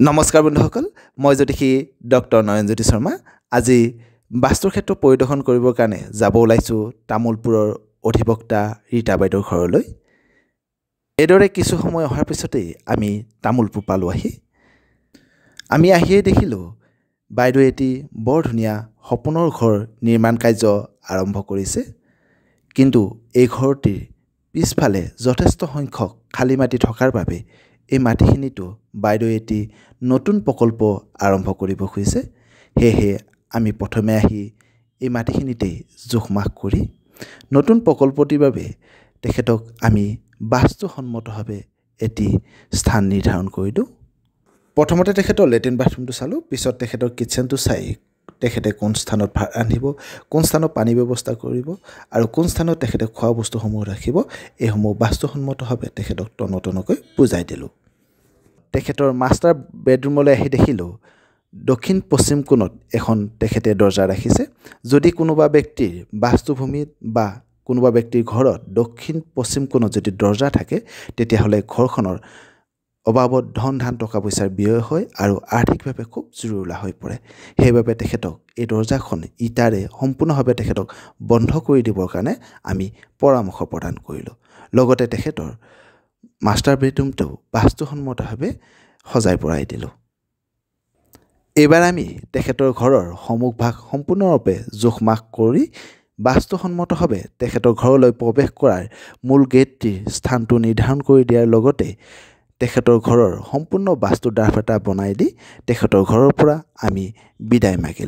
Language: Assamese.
নমস্কাৰ বন্ধুসকল মই জ্যোতিষী ডক্টৰ নয়নজ্যোতি শৰ্মা আজি বাস্তুৰ ক্ষেত্ৰ পৰিদৰ্শন কৰিবৰ কাৰণে যাব ওলাইছো তামুলপুৰৰ অধিবক্তা ৰীতা বাইদেউৰ ঘৰলৈ এদৰে কিছু সময় অহাৰ পিছতেই আমি তামুলপুৰ পালো আমি আহিয়ে দেখিলো বাইদেউ এটি বৰ ধুনীয়া সপোনৰ ঘৰ নিৰ্মাণ কাৰ্য আৰম্ভ কৰিছে কিন্তু এই ঘৰটিৰ পিছফালে যথেষ্ট সংখ্যক খালী মাটি থকাৰ বাবে এই মাটিখিনিটো বাইদেউ এটি নতুন প্ৰকল্প আৰম্ভ কৰিব খুজিছে হেহে আমি প্ৰথমে আহি এই মাটিখিনিতে জোখমাখ কৰি নতুন প্ৰকল্পটিৰ বাবে তেখেতক আমি বাস্তুসন্মতভাৱে এটি স্থান নিৰ্ধাৰণ কৰিলো প্ৰথমতে তেখেতৰ লেট্ৰিন বাথৰুমটো চালো পিছত তেখেতৰ কিচেনটো চাই তেখেতে কোন স্থানত ৰান্ধিব কোন স্থানত পানী ব্যৱস্থা কৰিব আৰু কোন স্থানত তেখেতে খোৱা বস্তুসমূহ ৰাখিব এইসমূহ বাস্তুসন্মতভাৱে তেখেতক তনতনকৈ বুজাই দিলো তেখেতৰ মাষ্টাৰ বেডৰুমলৈ আহি দেখিলো দক্ষিণ পশ্চিম কোণত এখন তেখেতে দৰ্জা ৰাখিছে যদি কোনোবা ব্যক্তিৰ বাস্তুভূমিত বা কোনোবা ব্যক্তিৰ ঘৰত দক্ষিণ পশ্চিম কোণত যদি দৰ্জা থাকে তেতিয়াহলে ঘৰখনৰ অবাবত ধন টকা পইচাৰ ব্যয় হয় আৰু আৰ্থিকভাৱে খুব জৰুৰীলা হৈ পৰে সেইবাবে তেখেতক এই দৰ্জাখন ইটাৰে সম্পূৰ্ণভাৱে তেখেতক বন্ধ কৰি দিবৰ কাৰণে আমি পৰামৰ্শ প্ৰদান কৰিলো লগতে তেখেতৰ মাষ্টাৰ বেডৰুমটো বাস্তুসন্মতভাৱে সজাই পৰাই দিলো এবাৰ আমি তেখেতৰ ঘৰৰ সমুখভাগ সম্পূৰ্ণৰূপে জোখমাখ কৰি বাস্তুসন্মতভাৱে তেখেতৰ ঘৰলৈ প্ৰৱেশ কৰাৰ মূল গেটটিৰ স্থানটো নিৰ্ধাৰণ কৰি দিয়াৰ লগতে তেখেতৰ ঘৰৰ সম্পূৰ্ণ বাস্তু ড্ৰাফ্ট এটা বনাই দি তেখেতৰ ঘৰৰ পৰা আমি বিদায় মাগিলো